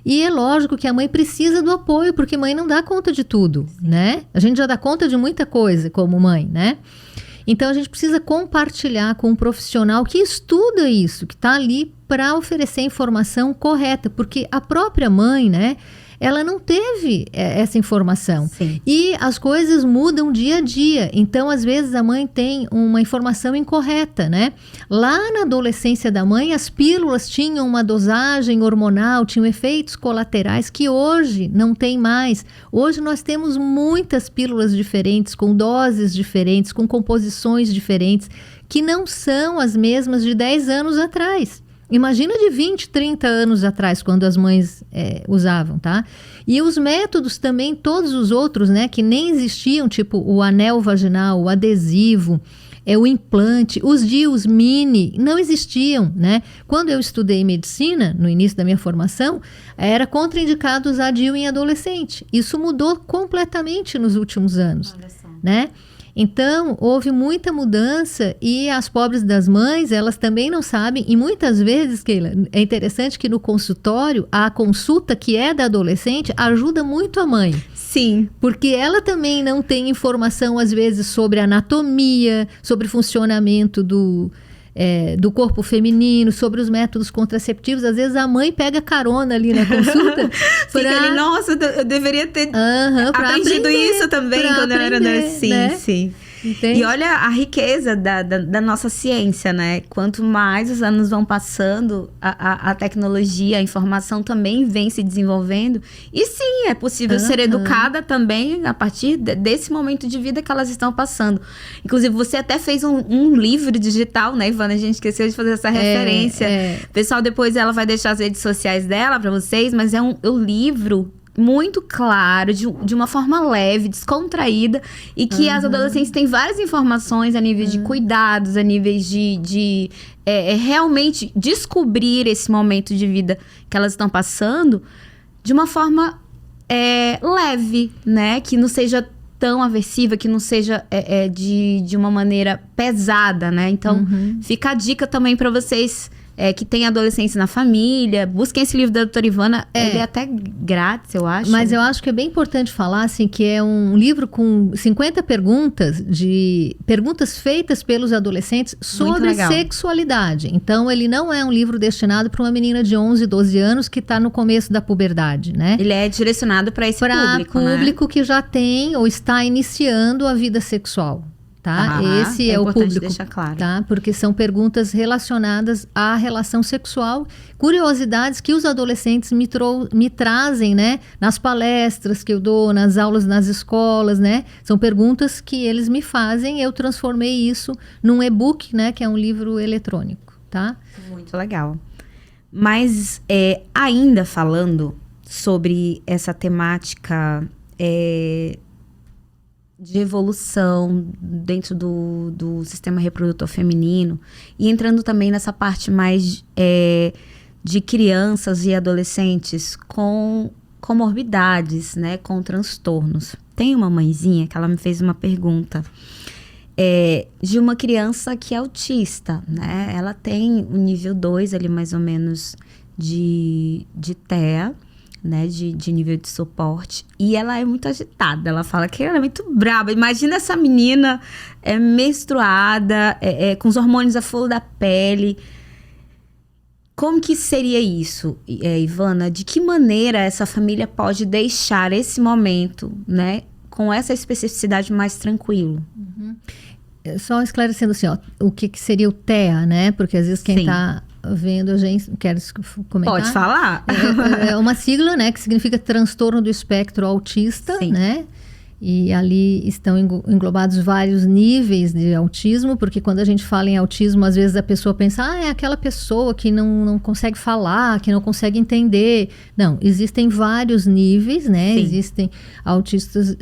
S2: E é lógico que a mãe precisa do apoio, porque mãe não dá conta de tudo, né? A gente já dá conta de muita coisa como mãe, né? Então a gente precisa compartilhar com um profissional que estuda isso, que está ali para oferecer a informação correta, porque a própria mãe, né, ela não teve essa informação.
S1: Sim.
S2: E as coisas mudam dia a dia. Então, às vezes, a mãe tem uma informação incorreta, né? Lá na adolescência da mãe, as pílulas tinham uma dosagem hormonal, tinham efeitos colaterais que hoje não tem mais. Hoje nós temos muitas pílulas diferentes, com doses diferentes, com composições diferentes, que não são as mesmas de 10 anos atrás. Imagina de 20, 30 anos atrás, quando as mães usavam, tá? E os métodos também, todos os outros, né, que nem existiam, tipo o anel vaginal, o adesivo, o implante, os DIUs mini, não existiam, né? Quando eu estudei medicina, no início da minha formação, era contraindicado usar DIU em adolescente. Isso mudou completamente nos últimos anos, né? Então, houve muita mudança e as pobres das mães, elas também não sabem. E muitas vezes, Keila, é interessante que no consultório, a consulta que é da adolescente ajuda muito a mãe.
S1: Sim.
S2: Porque ela também não tem informação, às vezes, sobre anatomia, sobre funcionamento do corpo feminino, sobre os métodos contraceptivos. Às vezes a mãe pega carona ali na consulta.
S1: Fica ali, nossa, eu deveria ter aprendido isso também quando eu era adolescente.
S2: Né?
S1: Sim.
S2: Entende?
S1: E olha a riqueza da nossa ciência, né? Quanto mais os anos vão passando, a tecnologia, a informação também vem se desenvolvendo. E sim, é possível ser educada também a partir desse momento de vida que elas estão passando. Inclusive, você até fez um livro digital, né, Ivana? A gente esqueceu de fazer essa referência. Pessoal, depois ela vai deixar as redes sociais dela para vocês, mas é um livro muito claro, de uma forma leve, descontraída, e que as adolescentes têm várias informações a nível de cuidados, a nível de realmente descobrir esse momento de vida que elas estão passando de uma forma leve, né? Que não seja tão aversiva, que não seja de uma maneira pesada, né? Então, fica a dica também para vocês que tem adolescentes na família. Busquem esse livro da doutora Ivana. Ele é até grátis, eu acho.
S2: Mas eu acho que é bem importante falar, assim, que é um livro com 50 perguntas feitas pelos adolescentes sobre sexualidade. Então, ele não é um livro destinado para uma menina de 11, 12 anos que está no começo da puberdade, né?
S1: Ele é direcionado para esse público, né?
S2: Público que já tem ou está iniciando a vida sexual. Tá? Esse é o público,
S1: deixar claro.
S2: Tá? Porque são perguntas relacionadas à relação sexual, curiosidades que os adolescentes me trazem, né? Nas palestras que eu dou, nas aulas nas escolas, né? São perguntas que eles me fazem. Eu transformei isso num e-book, né? Que é um livro eletrônico, tá?
S1: Muito legal. Mas ainda falando sobre essa temática de evolução dentro do sistema reprodutor feminino, e entrando também nessa parte mais de crianças e adolescentes com comorbidades, né, com transtornos. Tem uma mãezinha que ela me fez uma pergunta de uma criança que é autista, né? Ela tem o nível 2 ali mais ou menos de TEA, né, de nível de suporte, e ela é muito agitada. Ela fala que ela é muito braba. Imagina essa menina menstruada, com os hormônios à flor da pele. Como que seria isso, Ivana? De que maneira essa família pode deixar esse momento, né, com essa especificidade mais tranquilo?
S2: Só esclarecendo assim, ó, o que seria o TEA, né? Porque às vezes quem está vendo a gente quer comentar.
S1: Pode falar.
S2: É uma sigla, né, que significa transtorno do espectro autista,
S1: Sim.
S2: né? E ali estão englobados vários níveis de autismo, porque quando a gente fala em autismo, às vezes a pessoa pensa, é aquela pessoa que não consegue falar, que não consegue entender. Não, existem vários níveis, né?
S1: Sim.
S2: Existem autistas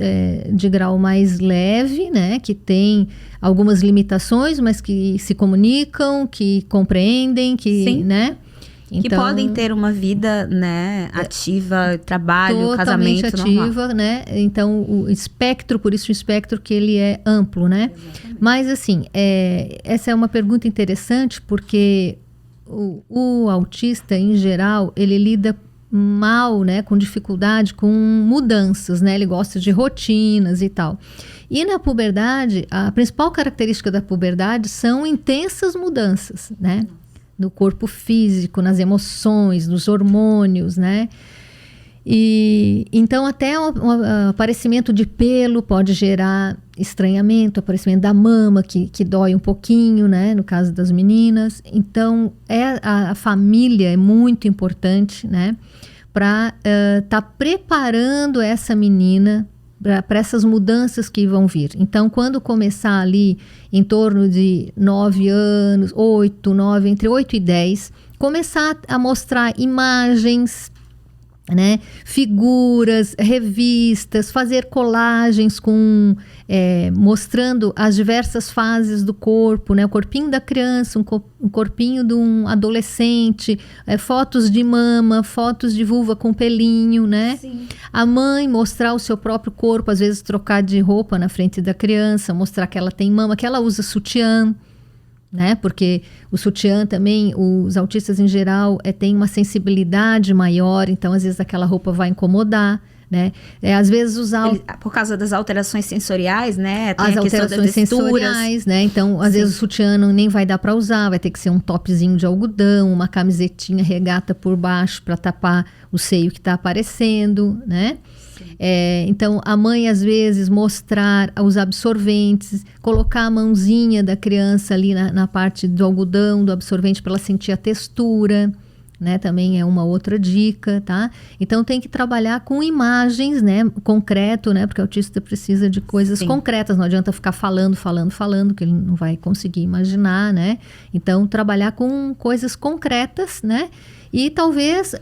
S2: de grau mais leve, né? Que tem algumas limitações, mas que se comunicam, que compreendem, que,
S1: Sim.
S2: né?
S1: Que podem ter uma vida, né, ativa, trabalho,
S2: totalmente
S1: casamento
S2: ativa,
S1: normal.
S2: né? Então, o espectro, por isso o espectro que ele é amplo, né?
S1: Exatamente.
S2: Mas, assim, essa é uma pergunta interessante porque o autista, em geral, ele lida mal, né, com dificuldade com mudanças, né? Ele gosta de rotinas e tal. E na puberdade, a principal característica da puberdade são intensas mudanças, né? No corpo físico, nas emoções, nos hormônios, né? E então até o aparecimento de pelo pode gerar estranhamento, aparecimento da mama que dói um pouquinho, né, no caso das meninas. Então a família é muito importante, né, para tá preparando essa menina para essas mudanças que vão vir. Então quando começar ali em torno de 9 anos, 8, 9, entre 8 e 10, começar a mostrar imagens, né, figuras, revistas, fazer colagens com mostrando as diversas fases do corpo, né, o corpinho da criança, um corpinho de um adolescente, fotos de mama, fotos de vulva com pelinho, né? Sim. A mãe mostrar o seu próprio corpo, às vezes trocar de roupa na frente da criança, mostrar que ela tem mama, que ela usa sutiã, né? Porque o sutiã também, os autistas em geral têm uma sensibilidade maior, então às vezes aquela roupa vai incomodar, né? Às vezes usar...
S1: por causa das alterações sensoriais, né?
S2: Tem as alterações sensoriais, né? Então às vezes o sutiã nem vai dar para usar, vai ter que ser um topzinho de algodão, uma camisetinha regata por baixo para tapar o seio que está aparecendo, né? Então a mãe às vezes mostrar os absorventes, colocar a mãozinha da criança ali na parte do algodão, do absorvente, para ela sentir a textura, né? Também é uma outra dica, tá? Então tem que trabalhar com imagens, né? Concreto, né? Porque o autista precisa de coisas concretas, não adianta ficar falando, que ele não vai conseguir imaginar, né? Então trabalhar com coisas concretas, né? E talvez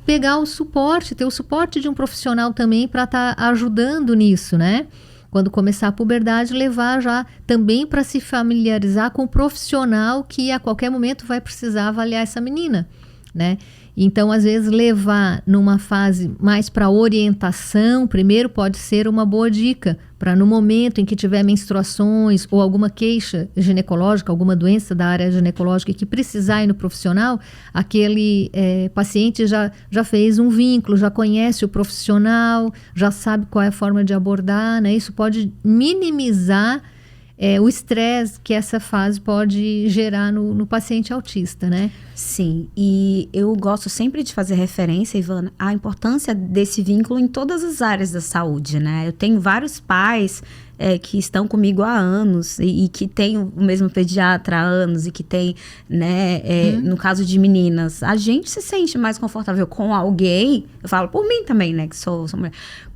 S2: pegar o suporte, ter o suporte de um profissional também para estar ajudando nisso, né? Quando começar a puberdade, levar já também para se familiarizar com o profissional que a qualquer momento vai precisar avaliar essa menina, né? Então, às vezes, levar numa fase mais para orientação, primeiro pode ser uma boa dica, para no momento em que tiver menstruações ou alguma queixa ginecológica, alguma doença da área ginecológica que precisar ir no profissional, aquele paciente já fez um vínculo, já conhece o profissional, já sabe qual é a forma de abordar, né? Isso pode minimizar o estresse que essa fase pode gerar no paciente autista, né?
S1: Sim, e eu gosto sempre de fazer referência, Ivana, à importância desse vínculo em todas as áreas da saúde, né? Eu tenho vários pais que estão comigo há anos e que têm o mesmo pediatra há anos e que tem, né, no caso de meninas, a gente se sente mais confortável com alguém, eu falo por mim também, né, que sou mulher,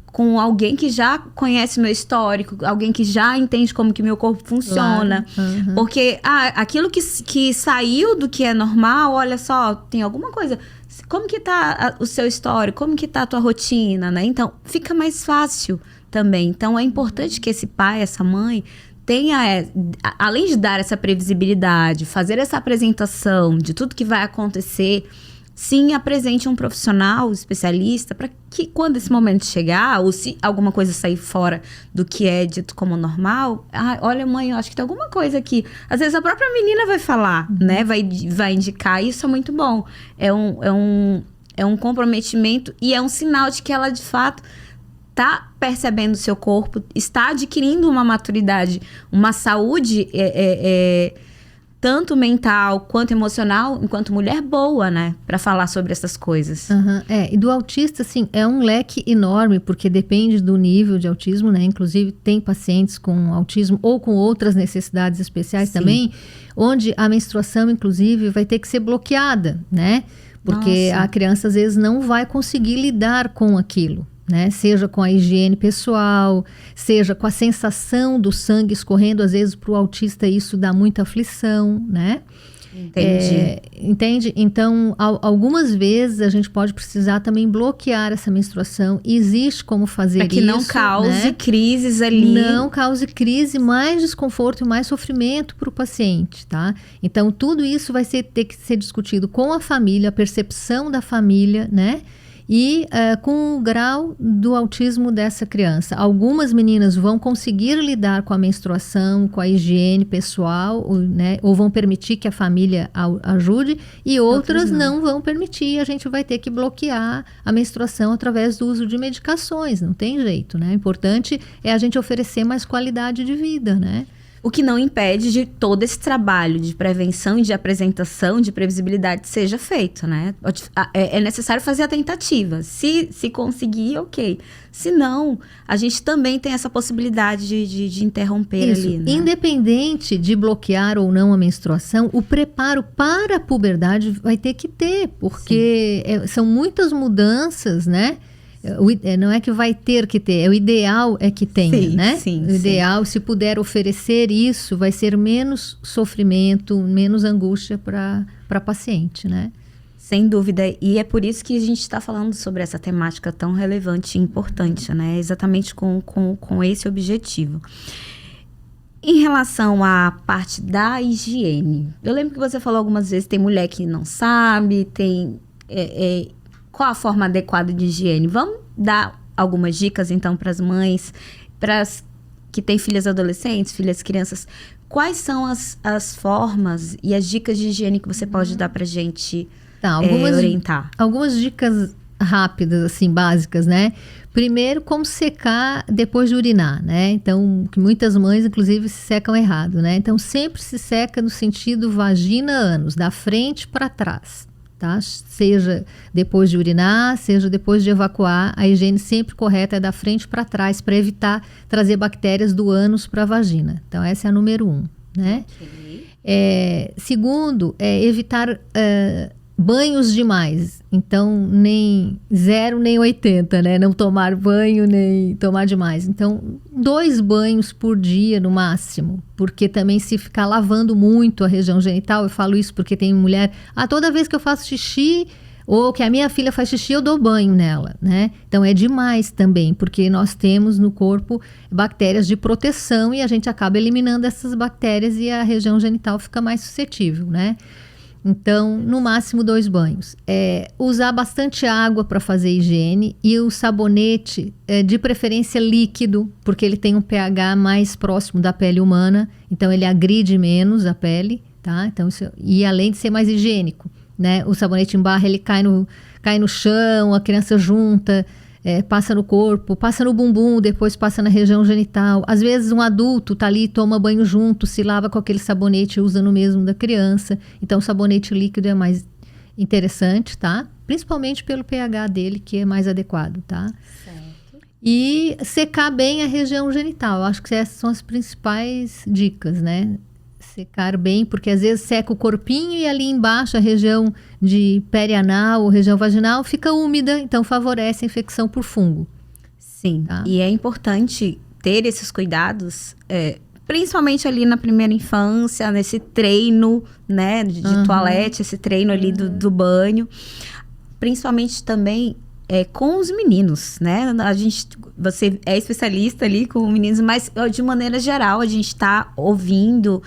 S1: com alguém que já conhece meu histórico, alguém que já entende como que meu corpo funciona. Claro. Uhum. Porque aquilo que saiu do que é normal, olha só, tem alguma coisa. Como que tá o seu histórico? Como que tá a tua rotina, né? Então, fica mais fácil também. Então, é importante que esse pai, essa mãe, tenha, além de dar essa previsibilidade, fazer essa apresentação de tudo que vai acontecer, sim, apresente um profissional, especialista, para que quando esse momento chegar, ou se alguma coisa sair fora do que é dito como normal, olha, mãe, eu acho que tem alguma coisa aqui. Às vezes a própria menina vai falar, né? Vai indicar, isso é muito bom. É um comprometimento e é um sinal de que ela, de fato, está percebendo o seu corpo, está adquirindo uma maturidade, uma saúde tanto mental quanto emocional, enquanto mulher boa, né? Para falar sobre essas coisas.
S2: Uhum, e do autista, assim, é um leque enorme, porque depende do nível de autismo, né? Inclusive, tem pacientes com autismo ou com outras necessidades especiais também, onde a menstruação, inclusive, vai ter que ser bloqueada, né? Porque a criança, às vezes, não vai conseguir lidar com aquilo, né? Seja com a higiene pessoal, seja com a sensação do sangue escorrendo, às vezes para o autista isso dá muita aflição, né?
S1: Entendi.
S2: Entende? Então, algumas vezes a gente pode precisar também bloquear essa menstruação. Existe como fazer isso.
S1: Para que não cause crises ali.
S2: Não cause crise, mais desconforto e mais sofrimento para o paciente, tá? Então, tudo isso vai ter que ser discutido com a família, a percepção da família, né? e com o grau do autismo dessa criança. Algumas meninas vão conseguir lidar com a menstruação, com a higiene pessoal, né, ou vão permitir que a família ajude, e outras não vão permitir. A gente vai ter que bloquear a menstruação através do uso de medicações, não tem jeito, né? O importante é a gente oferecer mais qualidade de vida, né?
S1: O que não impede de todo esse trabalho de prevenção e de apresentação, de previsibilidade seja feito, né? É necessário fazer a tentativa. Se conseguir, ok. Se não, a gente também tem essa possibilidade de interromper ali, né?
S2: Independente de bloquear ou não a menstruação, o preparo para a puberdade vai ter que ter, porque são muitas mudanças, né? Não é que vai ter que ter, o ideal é que tenha, né? O ideal, se puder oferecer isso, vai ser menos sofrimento, menos angústia para a paciente, né?
S1: Sem dúvida, e é por isso que a gente está falando sobre essa temática tão relevante e importante, né? Exatamente com esse objetivo. Em relação à parte da higiene, eu lembro que você falou algumas vezes, tem mulher que não sabe, tem... qual a forma adequada de higiene? Vamos dar algumas dicas, então, para as mães, para as que têm filhas adolescentes, filhas crianças. Quais são as formas e as dicas de higiene que você pode dar para a gente orientar?
S2: Algumas dicas rápidas, assim, básicas, né? Primeiro, como secar depois de urinar, né? Então, que muitas mães, inclusive, se secam errado, né? Então, sempre se seca no sentido vagina-ânus, da frente para trás. Tá? Seja depois de urinar, seja depois de evacuar, a higiene sempre correta é da frente para trás, para evitar trazer bactérias do ânus para a vagina. Então, essa é a número 1, né? Okay. Segundo, evitar banhos demais. Então, nem 0, nem 80, né? Não tomar banho, nem tomar demais. Então, 2 banhos por dia no máximo. Porque também se ficar lavando muito a região genital, eu falo isso porque tem mulher... toda vez que eu faço xixi, ou que a minha filha faz xixi, eu dou banho nela, né? Então, é demais também, porque nós temos no corpo bactérias de proteção e a gente acaba eliminando essas bactérias e a região genital fica mais suscetível, né? Então, no máximo 2 banhos. Usar bastante água para fazer higiene e o sabonete, de preferência líquido, porque ele tem um pH mais próximo da pele humana, então ele agride menos a pele, tá? Então, e além de ser mais higiênico, né? O sabonete em barra, ele cai no chão, a criança junta, passa no corpo, passa no bumbum, depois passa na região genital. Às vezes um adulto tá ali, toma banho junto, se lava com aquele sabonete e usa no mesmo da criança. Então o sabonete líquido é mais interessante, tá? Principalmente pelo pH dele, que é mais adequado, tá? Certo. E secar bem a região genital. Eu acho que essas são as principais dicas, né? Secar bem, porque às vezes seca o corpinho e ali embaixo a região de perianal ou região vaginal fica úmida, então favorece a infecção por fungo.
S1: Sim, tá? E é importante ter esses cuidados, principalmente ali na primeira infância, nesse treino, né, de toalete, esse treino ali do banho. Principalmente também com os meninos, né? Você é especialista ali com meninos, mas de maneira geral a gente está ouvindo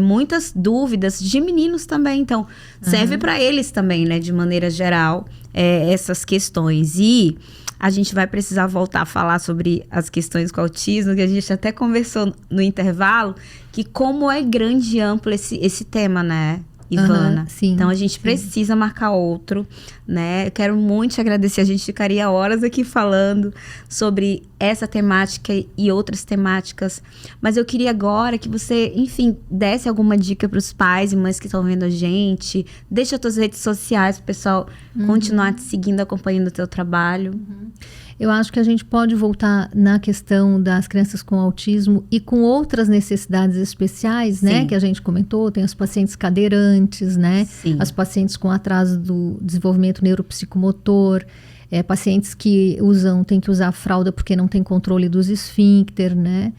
S1: muitas dúvidas de meninos também. Então, serve para eles também, né? De maneira geral, essas questões. E a gente vai precisar voltar a falar sobre as questões com autismo, que a gente até conversou no intervalo, que como é grande e amplo esse tema, né, Ivana?
S2: Sim,
S1: então a gente precisa marcar outro, né? Eu quero muito te agradecer, a gente ficaria horas aqui falando sobre essa temática e outras temáticas, mas eu queria agora que você, enfim, desse alguma dica para os pais e mães que estão vendo a gente, deixa as tuas redes sociais para o pessoal continuar te seguindo, acompanhando o teu trabalho.
S2: Eu acho que a gente pode voltar na questão das crianças com autismo e com outras necessidades especiais, né? Que a gente comentou, tem os pacientes cadeirantes, né? Sim. As pacientes com atraso do desenvolvimento neuropsicomotor, pacientes que tem que usar fralda porque não tem controle dos esfíncter, né?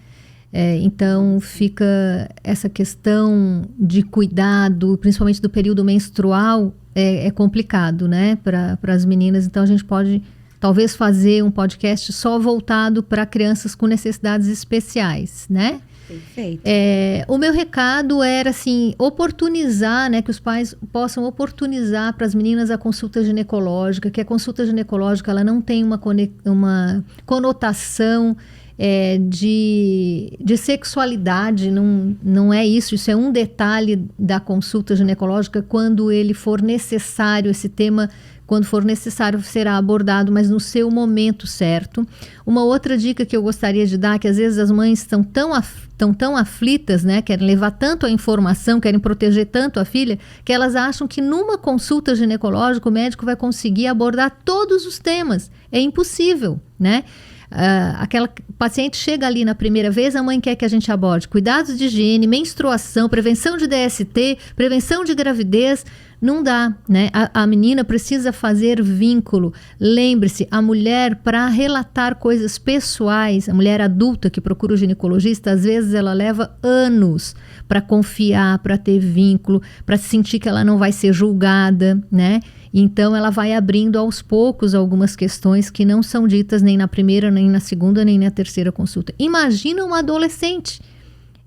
S2: Então, fica essa questão de cuidado, principalmente do período menstrual, é complicado, né? Para as meninas. Então, a gente pode... talvez fazer um podcast só voltado para crianças com necessidades especiais, né?
S1: Perfeito.
S2: O meu recado era assim, oportunizar, né, que os pais possam oportunizar para as meninas a consulta ginecológica, que a consulta ginecológica ela não tem uma conotação de sexualidade, não é isso. Isso é um detalhe da consulta ginecológica. Quando ele for necessário, esse tema, quando for necessário, será abordado, mas no seu momento certo. Uma outra dica que eu gostaria de dar, que às vezes as mães estão tão aflitas, né, querem levar tanto a informação, querem proteger tanto a filha, que elas acham que numa consulta ginecológica o médico vai conseguir abordar todos os temas. É impossível, né? Aquela paciente chega ali na primeira vez, a mãe quer que a gente aborde cuidados de higiene, menstruação, prevenção de DST, prevenção de gravidez. Não dá, né? A menina precisa fazer vínculo. Lembre-se, a mulher, para relatar coisas pessoais, a mulher adulta que procura o ginecologista, às vezes ela leva anos para confiar, para ter vínculo, para sentir que ela não vai ser julgada, né? Então ela vai abrindo aos poucos algumas questões que não são ditas nem na primeira, nem na segunda, nem na terceira consulta. Imagina uma adolescente.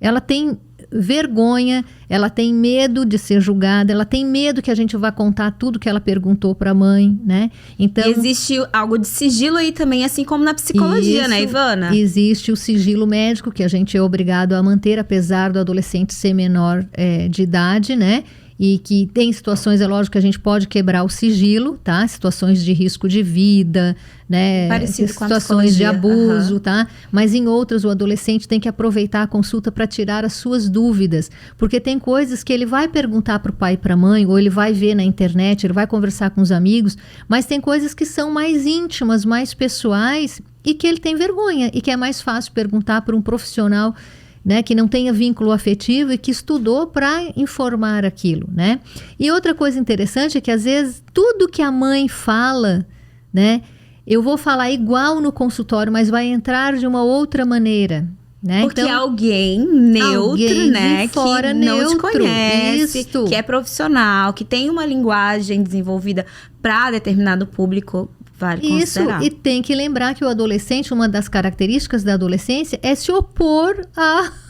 S2: Ela tem vergonha, ela tem medo de ser julgada, ela tem medo que a gente vá contar tudo que ela perguntou para a mãe, né? Então,
S1: existe algo de sigilo aí também, assim como na psicologia, né, Ivana?
S2: Existe o sigilo médico que a gente é obrigado a manter, apesar do adolescente ser menor de idade, né? E que tem situações, é lógico que a gente pode quebrar o sigilo, tá? Situações de risco de vida, né?
S1: Parecido com a
S2: situações de
S1: psicologia.
S2: abuso, tá? Mas em outras, o adolescente tem que aproveitar a consulta para tirar as suas dúvidas. Porque tem coisas que ele vai perguntar para o pai e para a mãe, ou ele vai ver na internet, ele vai conversar com os amigos, mas tem coisas que são mais íntimas, mais pessoais, e que ele tem vergonha, e que é mais fácil perguntar para um profissional, né, que não tenha vínculo afetivo e que estudou para informar aquilo, né? E outra coisa interessante é que às vezes tudo que a mãe fala, né, eu vou falar igual no consultório, mas vai entrar de uma outra maneira, né?
S1: Porque
S2: então,
S1: alguém neutro,
S2: alguém
S1: né,
S2: de fora
S1: que não te
S2: neutro,
S1: conhece,
S2: isto.
S1: que é profissional, que tem uma linguagem desenvolvida para determinado público, vale considerar.
S2: Isso, e tem que lembrar que o adolescente, uma das características da adolescência é se opor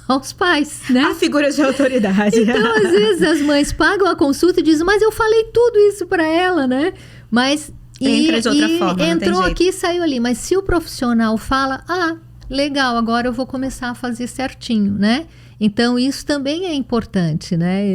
S2: aos pais, né?
S1: A figura de autoridade.
S2: Então, às vezes, as mães pagam a consulta e dizem, mas eu falei tudo isso para ela, né? Mas
S1: entra de outra forma,
S2: entrou aqui e saiu ali. Mas se o profissional fala, legal, agora eu vou começar a fazer certinho, né? Então, isso também é importante, né?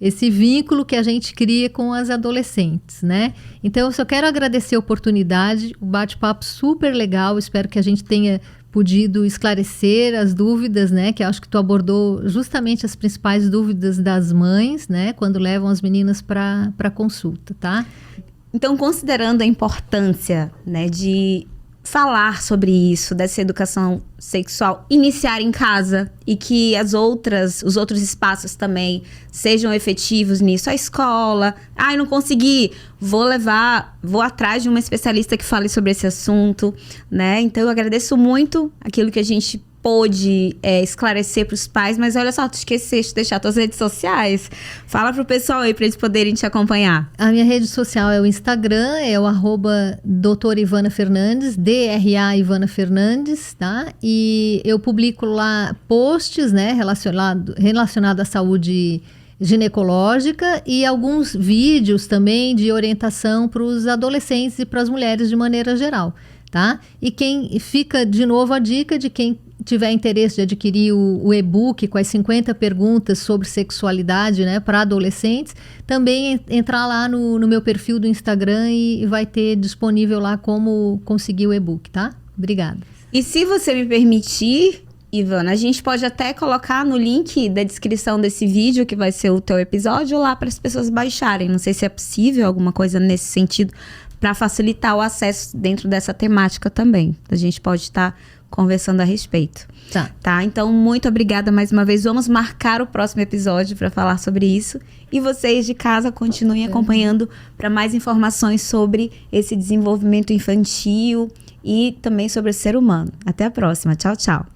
S2: Esse vínculo que a gente cria com as adolescentes, né? Então, eu só quero agradecer a oportunidade, o bate-papo super legal, espero que a gente tenha podido esclarecer as dúvidas, né? Que eu acho que tu abordou justamente as principais dúvidas das mães, né? Quando levam as meninas para consulta, tá?
S1: Então, considerando a importância, né, de falar sobre isso, dessa educação sexual, iniciar em casa e que os outros espaços também sejam efetivos nisso, a escola, não consegui, vou atrás de uma especialista que fale sobre esse assunto, né? Então eu agradeço muito aquilo que a gente pôde esclarecer para os pais, mas olha só, tu esqueceste de deixar tuas redes sociais. Fala pro pessoal aí para eles poderem te acompanhar.
S2: A minha rede social é o Instagram, é o @doutora Ivana Fernandes, DRA Ivana Fernandes, tá? E eu publico lá posts, né, relacionado à saúde ginecológica e alguns vídeos também de orientação para os adolescentes e para as mulheres de maneira geral, tá? E quem fica, de novo, a dica de quem tiver interesse de adquirir o e-book com as 50 perguntas sobre sexualidade, né, para adolescentes, também entrar lá no meu perfil do Instagram e vai ter disponível lá como conseguir o e-book, tá? Obrigada.
S1: E se você me permitir, Ivana, a gente pode até colocar no link da descrição desse vídeo, que vai ser o teu episódio, lá para as pessoas baixarem. Não sei se é possível alguma coisa nesse sentido, para facilitar o acesso dentro dessa temática também. A gente pode estar conversando a respeito. Tá? Então, muito obrigada mais uma vez. Vamos marcar o próximo episódio para falar sobre isso. E vocês de casa continuem acompanhando para mais informações sobre esse desenvolvimento infantil e também sobre o ser humano. Até a próxima. Tchau, tchau.